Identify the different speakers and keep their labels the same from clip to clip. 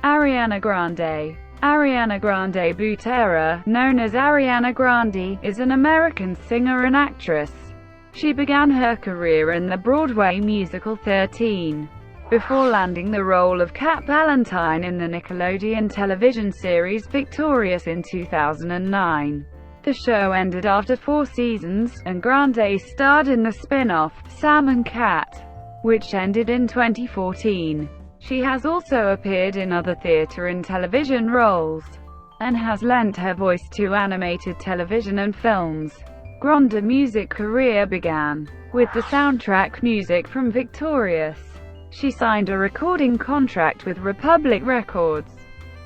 Speaker 1: Ariana Grande. Ariana Grande-Butera, known as Ariana Grande, is an American singer and actress. She began her career in the Broadway musical 13, before landing the role of Cat Valentine in the Nickelodeon television series Victorious in 2009. The show ended after 4 seasons, and Grande starred in the spin-off, Sam and Cat, which ended in 2014. She has also appeared in other theater and television roles, and has lent her voice to animated television and films. Grande's music career began with the soundtrack music from Victorious. She signed a recording contract with Republic Records,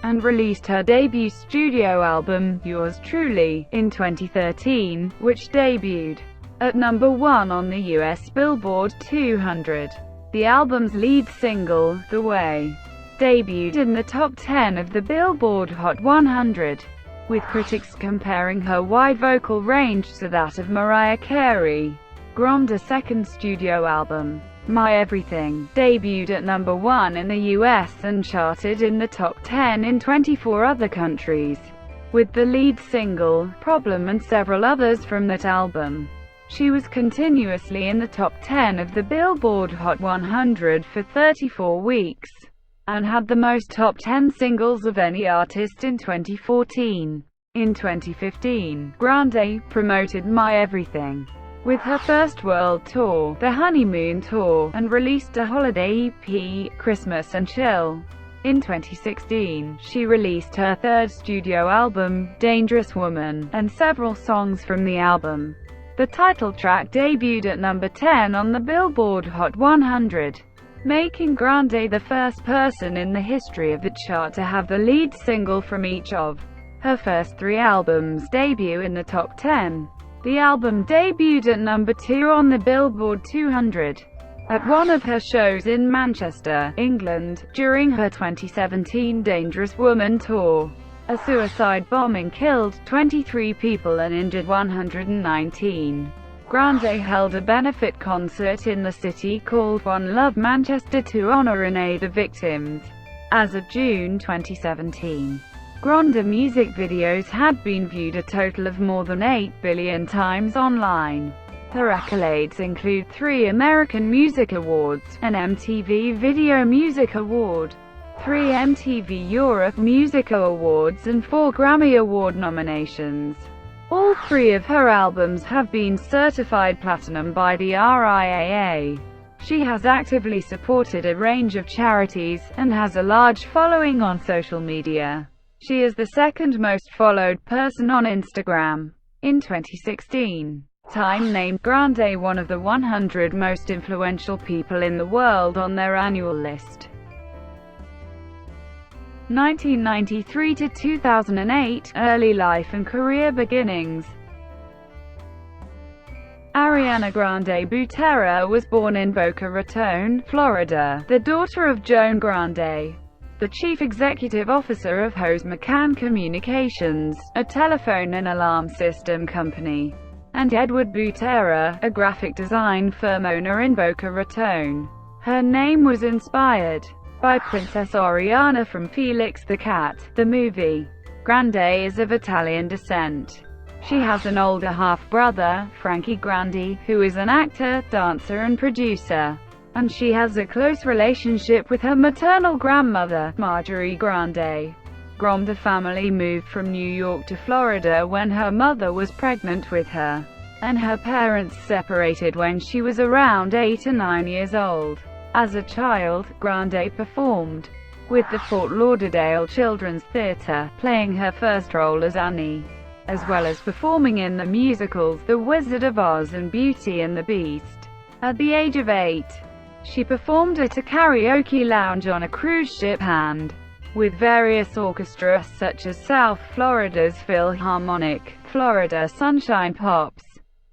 Speaker 1: and released her debut studio album, Yours Truly, in 2013, which debuted at number 1 on the US Billboard 200. The album's lead single, The Way, debuted in the top 10 of the Billboard Hot 100, with critics comparing her wide vocal range to that of Mariah Carey. Grande's second studio album, My Everything, debuted at number 1 in the US and charted in the top 10 in 24 other countries, with the lead single, Problem, and several others from that album. She was continuously in the top 10 of the Billboard Hot 100 for 34 weeks, and had the most top 10 singles of any artist in 2014. In 2015, Grande promoted My Everything with her first world tour, the Honeymoon Tour, and released a holiday EP, Christmas and Chill. In 2016, she released her third studio album, Dangerous Woman, and several songs from the album. The title track debuted at number 10 on the Billboard Hot 100, making Grande the first person in the history of the chart to have the lead single from each of her first 3 albums debut in the top 10. The album debuted at number 2 on the Billboard 200 at one of her shows in Manchester, England, during her 2017 Dangerous Woman tour. A suicide bombing killed 23 people and injured 119. Grande held a benefit concert in the city called One Love Manchester to honor and aid the victims. As of June 2017, Grande's music videos had been viewed a total of more than 8 billion times online. Her accolades include 3 American Music Awards, an MTV Video Music Award, 3 MTV Europe Music Awards, and 4 Grammy Award nominations. All 3 of her albums have been certified platinum by the RIAA. She has actively supported a range of charities, and has a large following on social media. She is the second most followed person on Instagram. In 2016, Time named Grande one of the 100 most influential people in the world on their annual list. 1993 to 2008, early life and career beginnings. Ariana Grande-Butera was born in Boca Raton, Florida, the daughter of Joan Grande, the chief executive officer of Hose McCann Communications, a telephone and alarm system company, and Edward Butera, a graphic design firm owner in Boca Raton. Her name was inspired by Princess Ariana from Felix the Cat, the movie. Grande is of Italian descent. She has an older half-brother, Frankie Grande, who is an actor, dancer and producer, and she has a close relationship with her maternal grandmother, Marjorie Grande. Grande's family moved from New York to Florida when her mother was pregnant with her, and her parents separated when she was around 8 or 9 years old. As a child, Grande performed with the Fort Lauderdale Children's Theatre, playing her first role as Annie, as well as performing in the musicals The Wizard of Oz and Beauty and the Beast. At the age of 8, she performed at a karaoke lounge on a cruise ship and with various orchestras such as South Florida's Philharmonic, Florida Sunshine Pops,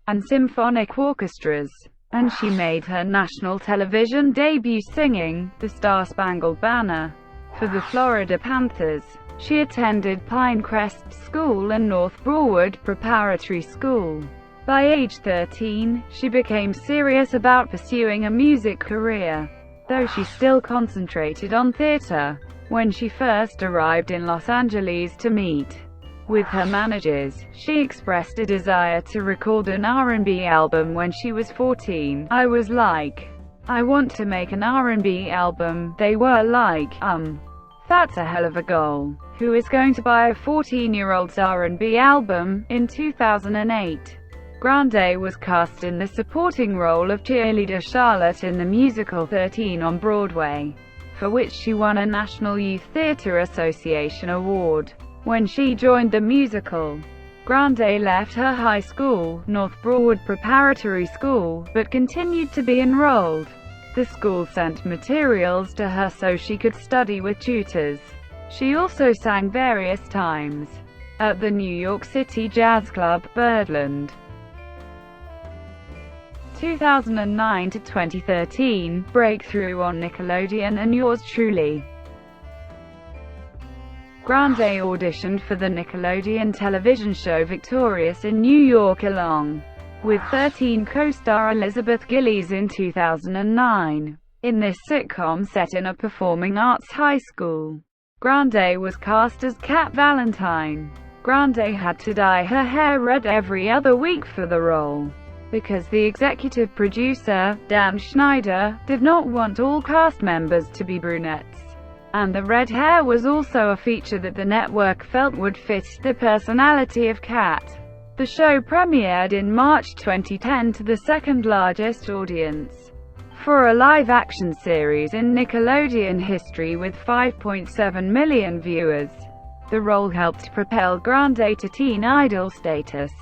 Speaker 1: and symphonic orchestras. And she made her national television debut singing The Star-Spangled Banner for the Florida Panthers. She attended Pinecrest School and North Broward Preparatory School. By age 13, she became serious about pursuing a music career, though she still concentrated on theater. When she first arrived in Los Angeles to meet with her managers, she expressed a desire to record an R&B album when she was 14. "I was like, I want to make an R&B album." They were like, that's a hell of a goal. Who is going to buy a 14-year-old's R&B album? In 2008, Grande was cast in the supporting role of cheerleader Charlotte in the musical 13 on Broadway, for which she won a National Youth Theatre Association award. When she joined the musical, Grande left her high school, North Broward Preparatory School, but continued to be enrolled. The school sent materials to her so she could study with tutors. She also sang various times at the New York City jazz club, Birdland. 2009 to 2013, breakthrough on Nickelodeon and Yours Truly. Grande auditioned for the Nickelodeon television show Victorious in New York along with 13 co-star Elizabeth Gillies in 2009. In this sitcom set in a performing arts high school, Grande was cast as Cat Valentine. Grande had to dye her hair red every other week for the role, because the executive producer, Dan Schneider, did not want all cast members to be brunettes, and the red hair was also a feature that the network felt would fit the personality of Cat. The show premiered in March 2010 to the second largest audience for a live-action series in Nickelodeon history with 5.7 million viewers. The role helped propel Grande to teen idol status,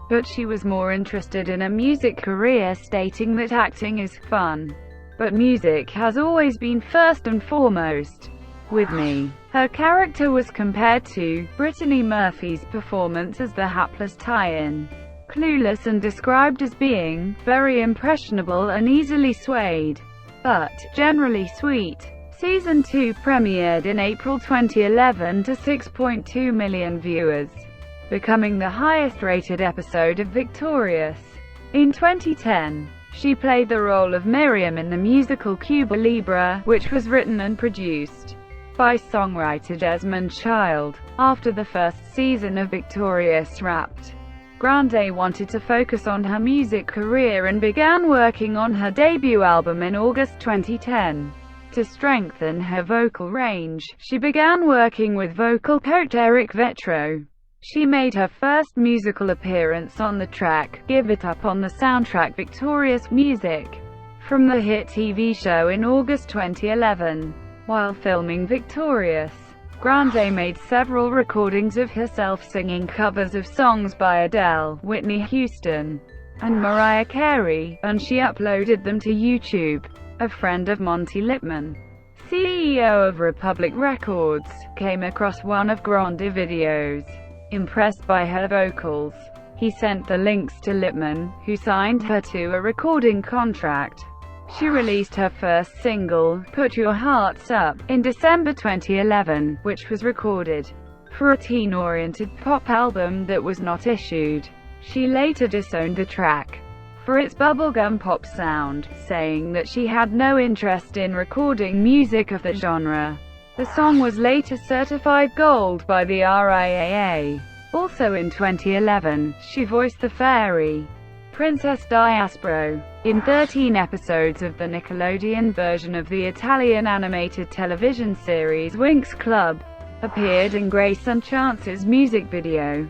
Speaker 1: but she was more interested in a music career, stating that acting is fun, but music has always been first and foremost with me. Her character was compared to Brittany Murphy's performance as the hapless tie-in, clueless, and described as being very impressionable and easily swayed, but generally sweet. Season 2 premiered in April 2011 to 6.2 million viewers, becoming the highest-rated episode of Victorious. In 2010, she played the role of Miriam in the musical Cuba Libre, which was written and produced by songwriter Desmond Child. After the first season of Victorious wrapped, Grande wanted to focus on her music career and began working on her debut album in August 2010. To strengthen her vocal range, she began working with vocal coach Eric Vetro. She made her first musical appearance on the track "Give It Up" on the soundtrack Victorious music from the hit TV show in August 2011. While filming Victorious, Grande made several recordings of herself singing covers of songs by Adele, Whitney Houston, and Mariah Carey, and she uploaded them to YouTube. A friend of Monty Lipman, CEO of Republic Records, came across one of Grande's videos. Impressed by her vocals, he sent the links to Lipman, who signed her to a recording contract. She released her first single, "Put Your Hearts Up," in December 2011, which was recorded for a teen-oriented pop album that was not issued. She later disowned the track for its bubblegum pop sound, saying that she had no interest in recording music of that genre. The song was later certified gold by the RIAA. Also in 2011, she voiced the fairy Princess Diaspro in 13 episodes of the Nickelodeon version of the Italian animated television series Winx Club, appeared in Grace and Chance's music video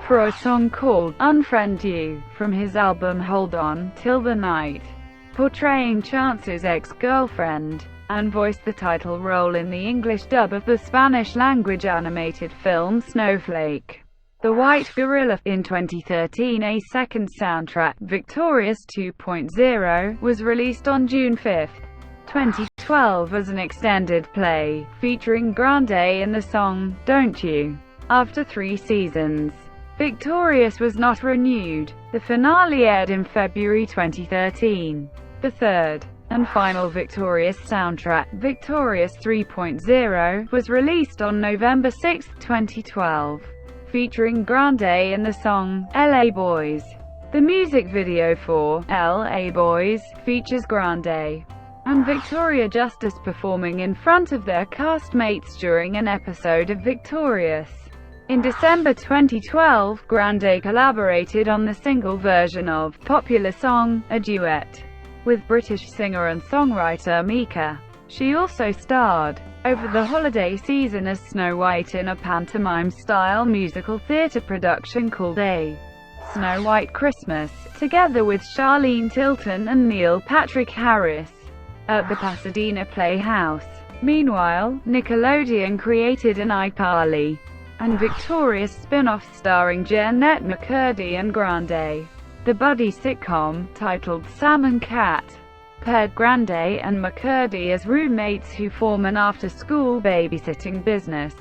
Speaker 1: for a song called "Unfriend You" from his album Hold On Till the Night, portraying Chance's ex-girlfriend, and voiced the title role in the English dub of the Spanish-language animated film Snowflake. The White Gorilla. In 2013, a second soundtrack, Victorious 2.0, was released on June 5, 2012 as an extended play, featuring Grande in the song "Don't You." After 3 seasons, Victorious was not renewed. The finale aired in February 2013. The third and final Victorious soundtrack, Victorious 3.0, was released on November 6, 2012, featuring Grande in the song "LA Boys." The music video for "LA Boys" features Grande and Victoria Justice performing in front of their castmates during an episode of Victorious. In December 2012, Grande collaborated on the single version of popular song, a duet, with British singer and songwriter Mika. She also starred over the holiday season as Snow White in a pantomime-style musical theatre production called A Snow White Christmas, together with Charlene Tilton and Neil Patrick Harris, at the Pasadena Playhouse. Meanwhile, Nickelodeon created an iCarly and Victorious spin-off starring Jeanette McCurdy and Grande. The buddy sitcom, titled Sam and Cat, paired Grande and McCurdy as roommates who form an after-school babysitting business,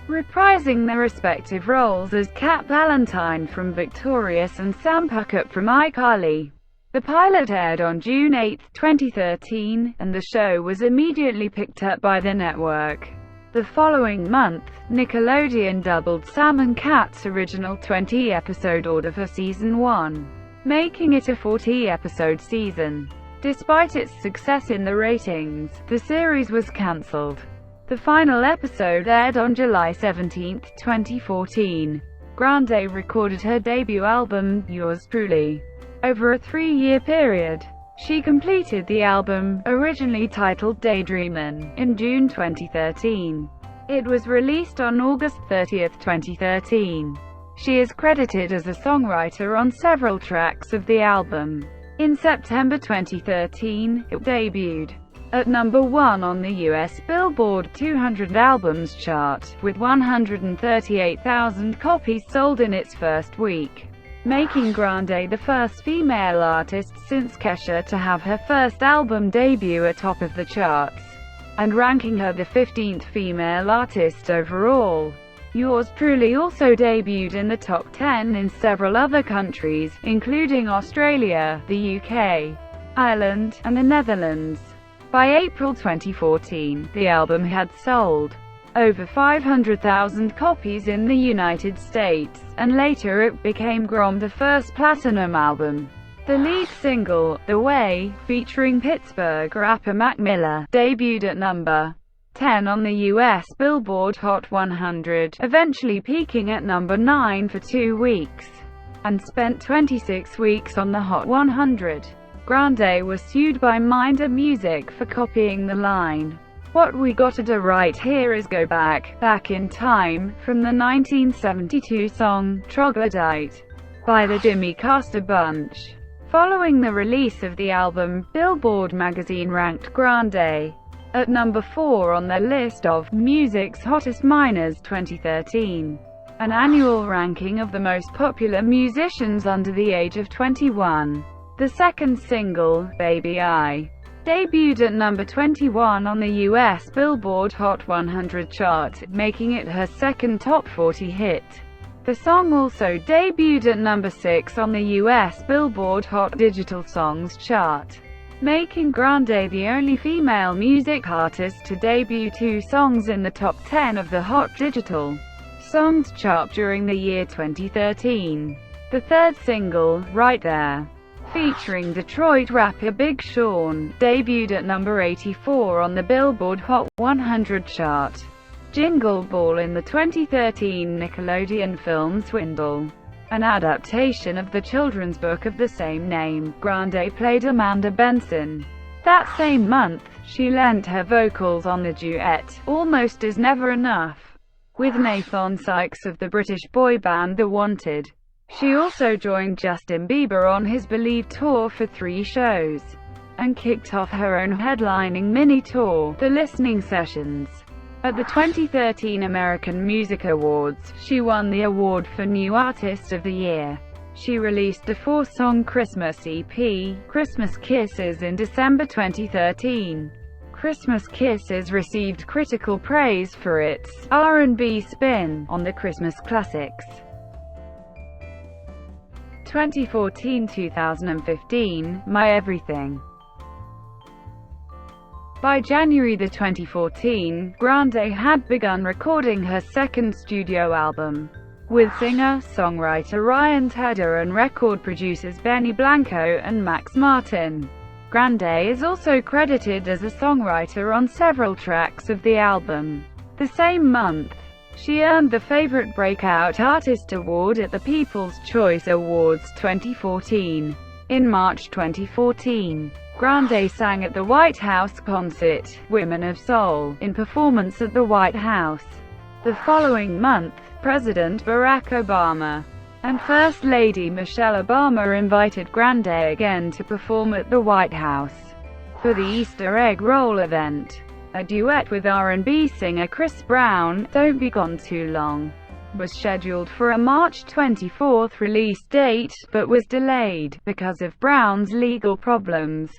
Speaker 1: reprising their respective roles as Cat Valentine from Victorious and Sam Puckett from iCarly. The pilot aired on June 8, 2013, and the show was immediately picked up by the network. The following month, Nickelodeon doubled Sam and Cat's original 20-episode order for Season 1, making it a 40-episode season. Despite its success in the ratings, the series was cancelled. The final episode aired on July 17, 2014. Grande recorded her debut album, Yours Truly, over a 3-year period. She completed the album, originally titled Daydreamin', in June 2013. It was released on August 30, 2013. She is credited as a songwriter on several tracks of the album. In September 2013, it debuted at number 1 on the US Billboard 200 Albums chart, with 138,000 copies sold in its first week, making Grande the first female artist since Kesha to have her first album debut atop of the charts, and ranking her the 15th female artist overall. Yours Truly also debuted in the top 10 in several other countries, including Australia, the UK, Ireland, and the Netherlands. By April 2014, the album had sold over 500,000 copies in the United States, and later it became Grom's first platinum album. The lead single, The Way, featuring Pittsburgh rapper Mac Miller, debuted at number 10 on the US Billboard Hot 100, eventually peaking at number 9 for 2 weeks, and spent 26 weeks on the Hot 100. Grande was sued by Minder Music for copying the line, "What we gotta do right here is go back in time," from the 1972 song, Troglodyte, by the Jimmy Castor Bunch. Following the release of the album, Billboard magazine ranked Grande at number 4 on their list of Music's Hottest Minors 2013, an annual ranking of the most popular musicians under the age of 21. The second single, Baby I, debuted at number 21 on the US Billboard Hot 100 chart, making it her second top 40 hit. The song also debuted at number 6 on the US Billboard Hot Digital Songs chart, making Grande the only female music artist to debut 2 songs in the top 10 of the Hot Digital Songs chart during the year 2013. The third single, Right There, featuring Detroit rapper Big Sean, debuted at number 84 on the Billboard Hot 100 chart. Jingle Ball in the 2013 Nickelodeon film Swindle, an adaptation of the children's book of the same name, Grande played Amanda Benson. That same month, she lent her vocals on the duet, Almost Is Never Enough, with Nathan Sykes of the British boy band The Wanted. She also joined Justin Bieber on his Believe tour for 3 shows, and kicked off her own headlining mini-tour, The Listening Sessions. At the 2013 American Music Awards, she won the award for New Artist of the Year. She released a 4-song Christmas EP, Christmas Kisses, in December 2013. Christmas Kisses received critical praise for its R&B spin on the Christmas classics. 2014-2015, My Everything. By January 2014, Grande had begun recording her second studio album, with singer-songwriter Ryan Tedder and record producers Benny Blanco and Max Martin. Grande is also credited as a songwriter on several tracks of the album. The same month, she earned the Favorite Breakout Artist Award at the People's Choice Awards 2014. In March 2014, Grande sang at the White House concert, Women of Soul, in performance at the White House. The following month, President Barack Obama and First Lady Michelle Obama invited Grande again to perform at the White House for the Easter egg roll event. A duet with R&B singer Chris Brown, Don't Be Gone Too Long, was scheduled for a March 24 release date, but was delayed because of Brown's legal problems.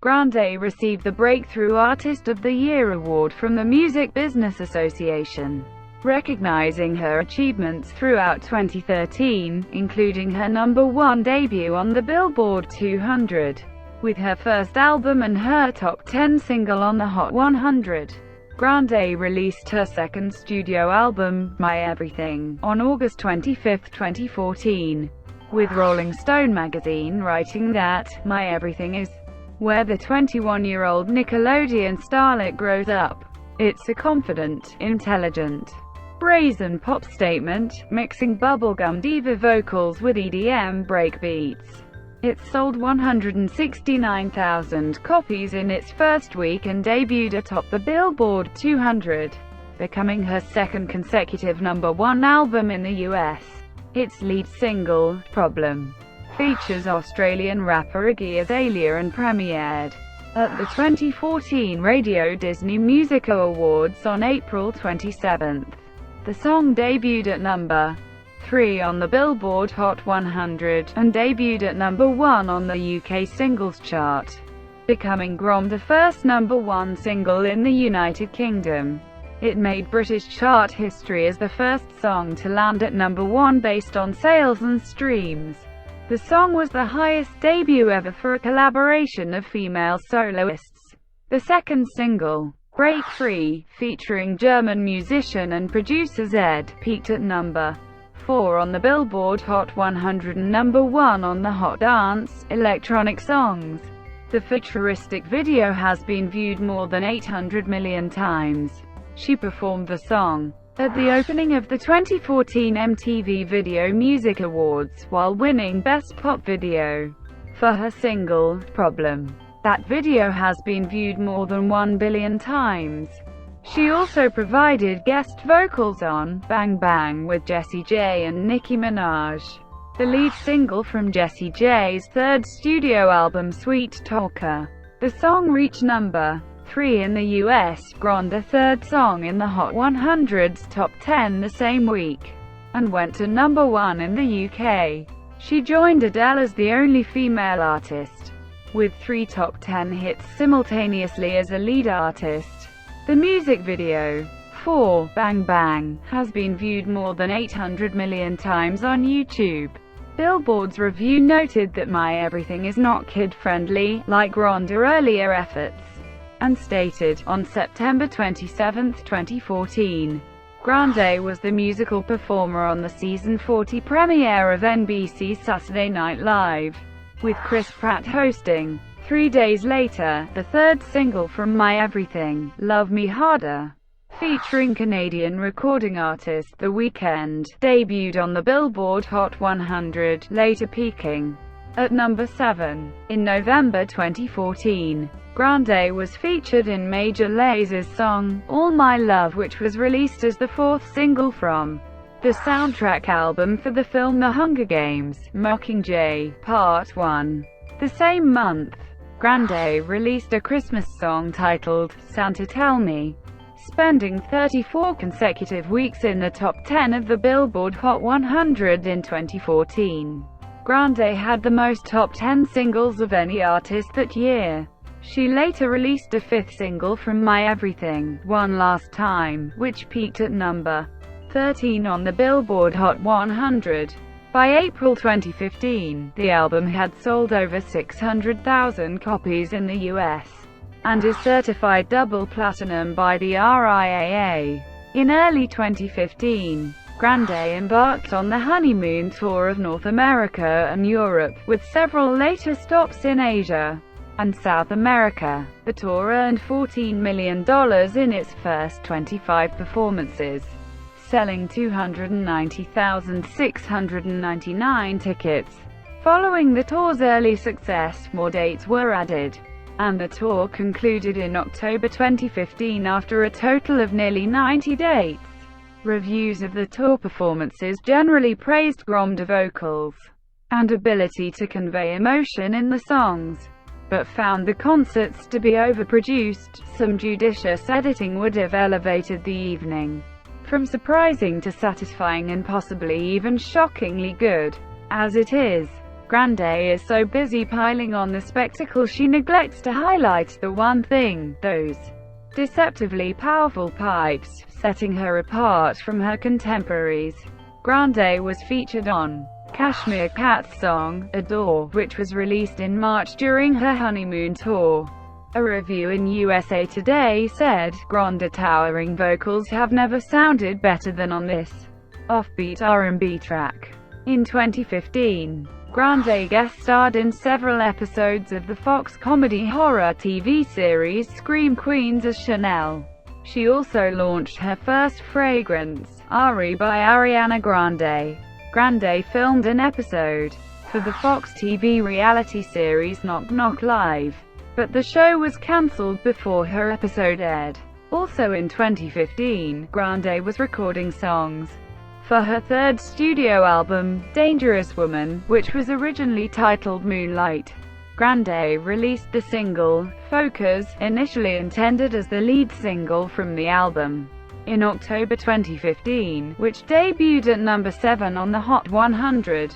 Speaker 1: Grande received the Breakthrough Artist of the Year award from the Music Business Association, recognizing her achievements throughout 2013, including her #1 debut on the Billboard 200, with her first album and her top 10 single on the Hot 100. Grande released her second studio album, My Everything, on August 25, 2014, with Rolling Stone magazine writing that, My Everything is where the 21-year-old Nickelodeon starlet grows up. It's a confident, intelligent, brazen pop statement, mixing bubblegum diva vocals with EDM breakbeats. It sold 169,000 copies in its first week and debuted atop the Billboard 200, becoming her second consecutive #1 album in the US. Its lead single, Problem, features Australian rapper Iggy Azalea and premiered at the 2014 Radio Disney Music Awards on April 27. The song debuted at number 3 on the Billboard Hot 100, and debuted at #1 on the UK Singles Chart, becoming the first #1 single in the United Kingdom. It made British chart history as the first song to land at #1 based on sales and streams. The song was the highest debut ever for a collaboration of female soloists. The second single, Break Free, featuring German musician and producer Zedd, peaked at number 4 on the Billboard Hot 100 and #1 on the Hot Dance Electronic Songs. The futuristic video has been viewed more than 800 million times. She performed the song at the opening of the 2014 MTV Video Music Awards, while winning Best Pop Video for her single, Problem. That video has been viewed more than 1 billion times. She also provided guest vocals on Bang Bang with Jessie J and Nicki Minaj, the lead single from Jessie J's third studio album Sweet Talker. The song reached number 3 in the US, Grande's third song in the Hot 100's top 10 the same week, and went to #1 in the UK. She joined Adele as the only female artist with 3 top 10 hits simultaneously as a lead artist. The music video for Bang Bang has been viewed more than 800 million times on YouTube. Billboard's review noted that My Everything is not kid-friendly, like Grande's earlier efforts, and stated, on September 27, 2014, Grande was the musical performer on the season 40 premiere of NBC's Saturday Night Live, with Chris Pratt hosting. 3 days later, the third single from My Everything, Love Me Harder, featuring Canadian recording artist The Weeknd, debuted on the Billboard Hot 100, later peaking at #7. In November 2014, Grande was featured in Major Laser's song, All My Love, which was released as the 4th single from the soundtrack album for the film The Hunger Games, Mockingjay, Part 1. The same month, Grande released a Christmas song titled, Santa Tell Me, spending 34 consecutive weeks in the top 10 of the Billboard Hot 100 in 2014. Grande had the most top 10 singles of any artist that year. She later released a 5th single from My Everything, One Last Time, which peaked at number 13 on the Billboard Hot 100. By April 2015, the album had sold over 600,000 copies in the US, and is certified double platinum by the RIAA. In early 2015, Grande embarked on the honeymoon tour of North America and Europe, with several later stops in Asia. and South America. The tour earned $14 million in its first 25 performances, selling 290,699 tickets. Following the tour's early success, more dates were added, and the tour concluded in October 2015 after a total of nearly 90 dates. Reviews of the tour performances generally praised Grande's vocals and ability to convey emotion in the songs, but found the concerts to be overproduced. Some judicious editing would have elevated the evening from surprising to satisfying and possibly even shockingly good. As it is, Grande is so busy piling on the spectacle she neglects to highlight the one thing: those deceptively powerful pipes, setting her apart from her contemporaries. Grande was featured on Cashmere Cat's song, Adore, which was released in March during her honeymoon tour. A review in USA Today said, "Grande's towering vocals have never sounded better than on this offbeat R&B track." In 2015, Grande guest-starred in several episodes of the Fox comedy horror TV series Scream Queens as Chanel. She also launched her first fragrance, Ari by Ariana Grande. Grande filmed an episode for the Fox TV reality series Knock Knock Live, but the show was cancelled before her episode aired. Also in 2015, Grande was recording songs for her third studio album, Dangerous Woman, which was originally titled Moonlight. Grande released the single, Focus, initially intended as the lead single from the album, in October 2015, which debuted at number 7 on the Hot 100.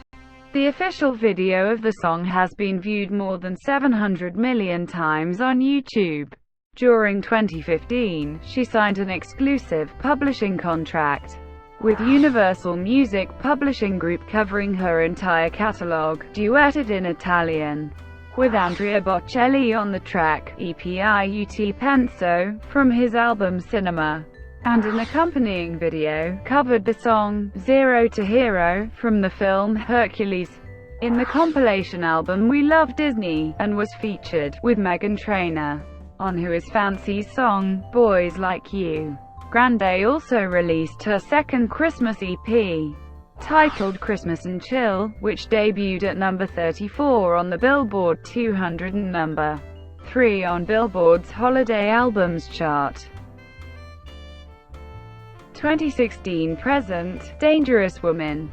Speaker 1: The official video of the song has been viewed more than 700 million times on YouTube. During 2015, she signed an exclusive publishing contract with Universal Music Publishing Group covering her entire catalog, duetted in Italian with Andrea Bocelli on the track E Piaciuti Penso from his album Cinema, and an accompanying video covered the song Zero to Hero from the film Hercules in the compilation album We Love Disney, and was featured with Meghan Trainor on Who Is Fancy's song Boys Like You. Grande also released her second Christmas EP, titled Christmas and Chill, which debuted at number 34 on the Billboard 200 and number 3 on Billboard's Holiday Albums chart. 2016 present, Dangerous Woman.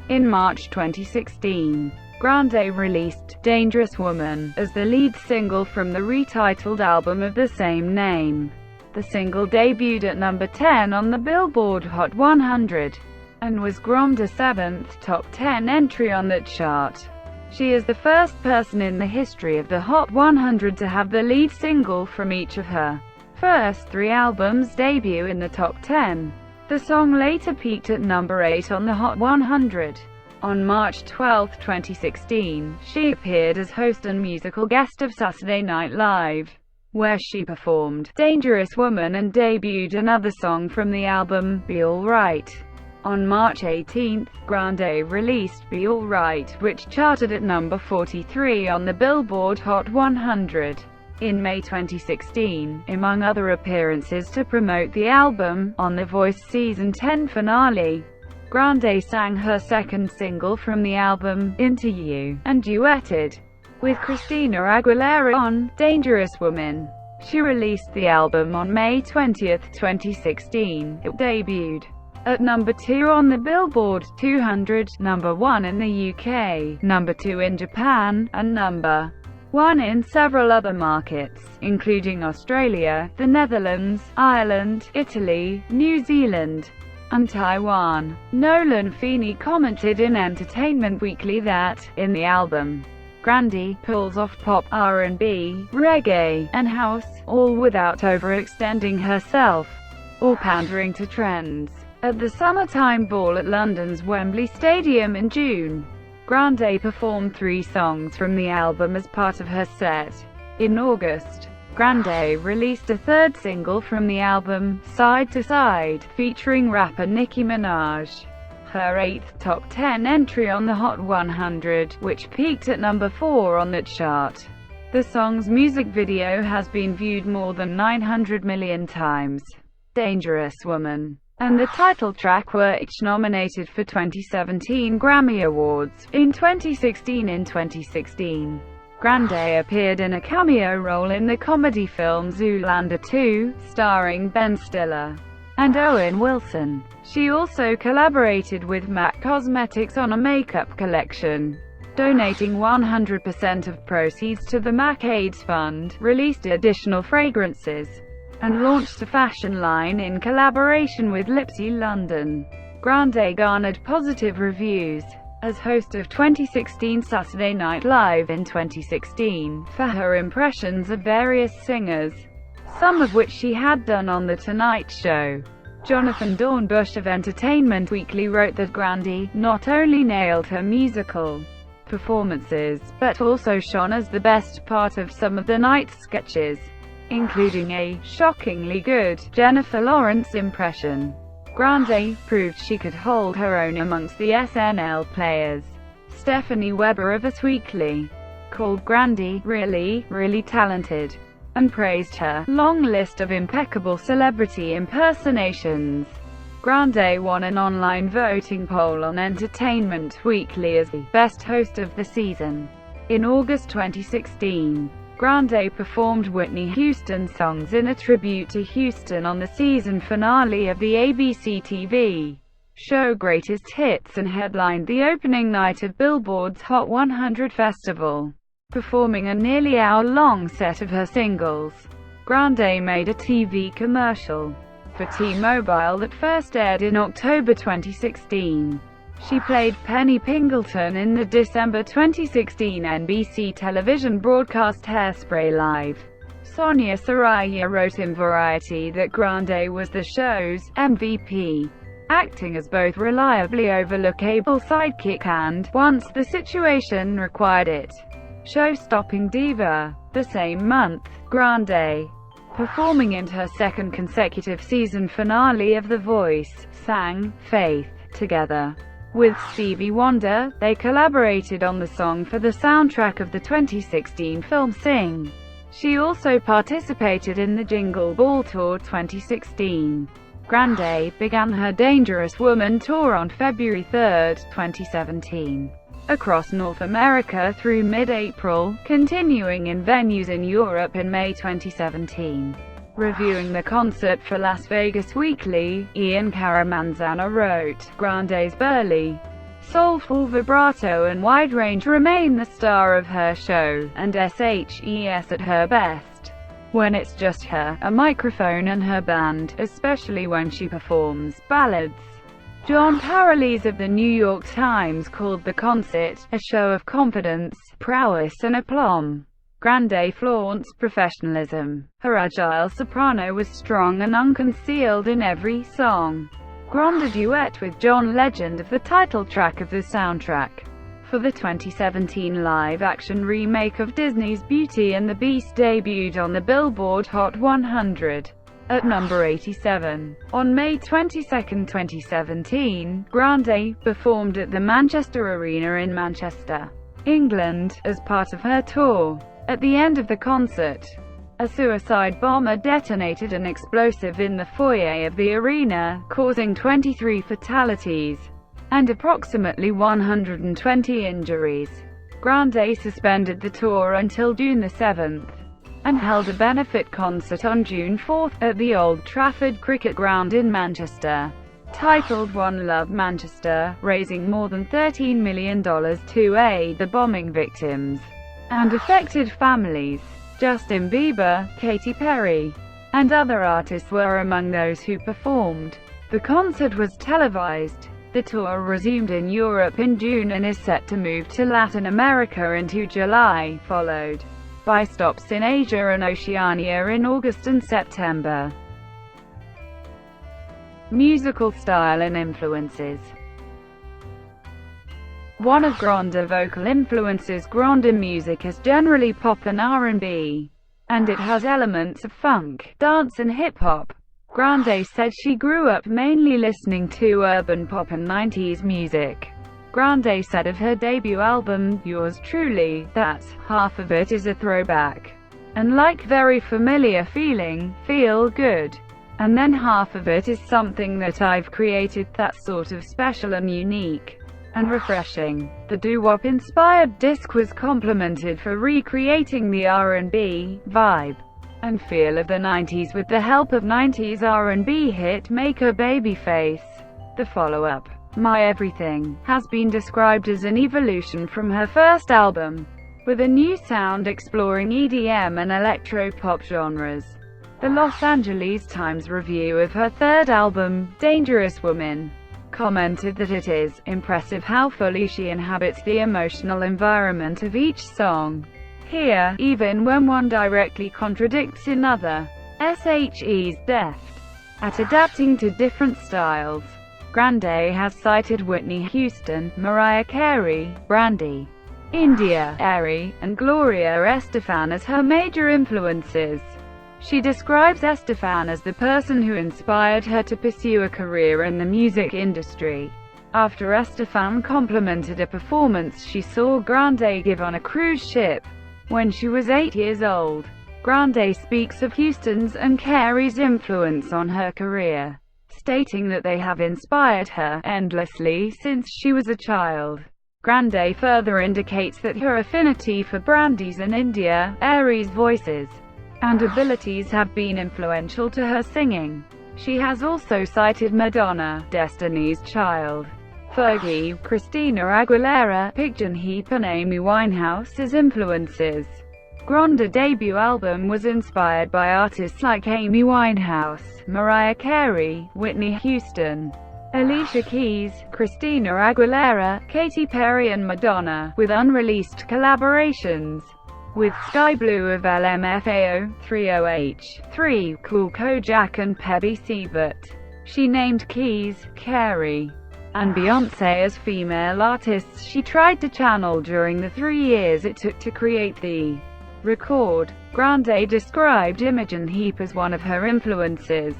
Speaker 1: In March 2016, Grande released Dangerous Woman as the lead single from the retitled album of the same name. The single debuted at number 10 on the Billboard Hot 100, and was Grande's 7th top 10 entry on that chart. She is the first person in the history of the Hot 100 to have the lead single from each of her first 3 albums debut in the top 10. The song later peaked at number 8 on the Hot 100. On March 12, 2016, she appeared as host and musical guest of Saturday Night Live, where she performed Dangerous Woman and debuted another song from the album, Be Alright. On March 18, Grande released Be Alright, which charted at number 43 on the Billboard Hot 100. In May 2016, among other appearances to promote the album, on The Voice Season 10 finale, Grande sang her second single from the album, Into You, and duetted with Christina Aguilera on Dangerous Woman. She released the album on May 20, 2016. It debuted at number 2 on the Billboard 200, number 1 in the UK, number 2 in Japan, and number 1 in several other markets, including Australia, the Netherlands, Ireland, Italy, New Zealand, and Taiwan. Nolan Feeney commented in Entertainment Weekly that, in the album, Grande pulls off pop, R&B, reggae, and house, all without overextending herself or pandering to trends. At the Summertime Ball at London's Wembley Stadium in June, Grande performed 3 songs from the album as part of her set. In August, Grande released a third single from the album, Side to Side, featuring rapper Nicki Minaj. her 8th top 10 entry on the Hot 100, which peaked at number 4 on that chart. The song's music video has been viewed more than 900 million times. Dangerous Woman and the title track were each nominated for 2017 Grammy Awards. In 2016, Grande appeared in a cameo role in the comedy film Zoolander 2, starring Ben Stiller and Owen Wilson. She also collaborated with MAC Cosmetics on a makeup collection, donating 100% of proceeds to the MAC AIDS Fund, released additional fragrances, and launched a fashion line in collaboration with Lipsy London. Grande garnered positive reviews as host of 2016 Saturday Night Live in 2016, for her impressions of various singers, some of which she had done on The Tonight Show. Jonathan Dornbush of Entertainment Weekly wrote that Grande not only nailed her musical performances, but also shone as the best part of some of the night's sketches, including a shockingly good Jennifer Lawrence impression. Grande proved she could hold her own amongst the SNL players. Stephanie Weber of Us Weekly called Grande really talented, and praised her long list of impeccable celebrity impersonations. Grande won an online voting poll on Entertainment Weekly as the best host of the season. In August 2016, Grande performed Whitney Houston songs in a tribute to Houston on the season finale of the ABC TV show Greatest Hits and headlined the opening night of Billboard's Hot 100 festival, performing a nearly hour-long set of her singles. Grande made a TV commercial for T-Mobile that first aired in October 2016. She played Penny Pingleton in the December 2016 NBC television broadcast Hairspray Live. Sonia Saraiya wrote in Variety that Grande was the show's MVP, acting as both reliably overlookable sidekick and, once the situation required it, show-stopping diva. The same month, Grande, performing in her second consecutive season finale of The Voice, sang Faith together with Stevie Wonder. They collaborated on the song for the soundtrack of the 2016 film Sing. She also participated in the Jingle Ball Tour 2016. Grande began her Dangerous Woman tour on February 3, 2017, across North America through mid-April, continuing in venues in Europe in May 2017. Reviewing the concert for Las Vegas Weekly, Ian Caramanzana wrote, Grande's burly, soulful vibrato and wide range remain the star of her show, and SHES at her best when it's just her, a microphone and her band, especially when she performs ballads. John Paralise of the New York Times called the concert a show of confidence, prowess and aplomb. Grande flaunts professionalism. Her agile soprano was strong and unconcealed in every song. Grande duet with John Legend of the title track of the soundtrack for the 2017 live-action remake of Disney's Beauty and the Beast debuted on the Billboard Hot 100 at number 87. On May 22, 2017, Grande performed at the Manchester Arena in Manchester, England, as part of her tour. At the end of the concert, a suicide bomber detonated an explosive in the foyer of the arena, causing 23 fatalities and approximately 120 injuries. Grande suspended the tour until June 7 and held a benefit concert on June 4 at the Old Trafford Cricket Ground in Manchester, titled One Love Manchester, raising more than $13 million to aid the bombing victims and affected families. Justin Bieber, Katy Perry, and other artists were among those who performed. The concert was televised. The tour resumed in Europe in June and is set to move to Latin America into July, followed by stops in Asia and Oceania in August and September. Musical style and influences. One of Grande's vocal influences. Grande music is generally pop and R&B, and it has elements of funk, dance and hip-hop. Grande said she grew up mainly listening to urban pop and 90s music. Grande said of her debut album, Yours Truly, that half of it is a throwback and like very familiar feeling, feel good. And then half of it is something that I've created that's sort of special and unique and refreshing. The doo-wop inspired disc was complimented for recreating the R&B vibe and feel of the 90s with the help of 90s R&B hit maker Babyface. The follow-up, My Everything, has been described as an evolution from her first album, with a new sound exploring EDM and electro-pop genres. The Los Angeles Times review of her third album, Dangerous Woman, commented that it is impressive how fully she inhabits the emotional environment of each song. Here, even when one directly contradicts another, SHE's deft at adapting to different styles. Grande has cited Whitney Houston, Mariah Carey, Brandy, India, Arie, and Gloria Estefan as her major influences. She describes Estefan as the person who inspired her to pursue a career in the music industry. After Estefan complimented a performance she saw Grande give on a cruise ship when she was 8 years old. Grande speaks of Houston's and Carey's influence on her career, stating that they have inspired her endlessly since she was a child. Grande further indicates that her affinity for Brandy's and India, Arie's voices and abilities have been influential to her singing. She has also cited Madonna, Destiny's Child, Fergie, Christina Aguilera, Pigeon Heap and Amy Winehouse as influences. Grande's debut album was inspired by artists like Amy Winehouse, Mariah Carey, Whitney Houston, Alicia Keys, Christina Aguilera, Katy Perry and Madonna, with unreleased collaborations with Sky Blue of LMFAO, 30H3, Cool Kojak and Pebby Siebert. She named Keys, Carey, and Beyoncé as female artists she tried to channel during the 3 years it took to create the record. Grande described Imogen Heap as one of her influences,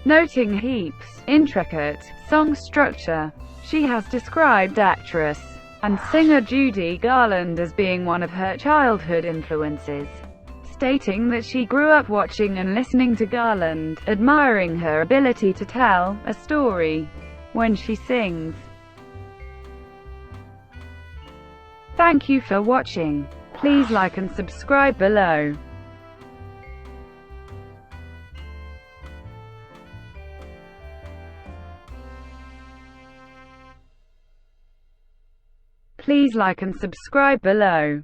Speaker 1: noting Heap's intricate song structure. She has described actress and singer Judy Garland as being one of her childhood influences, stating that she grew up watching and listening to Garland, admiring her ability to tell a story when she sings. Thank you for watching. Please like and subscribe below. Please like and subscribe below.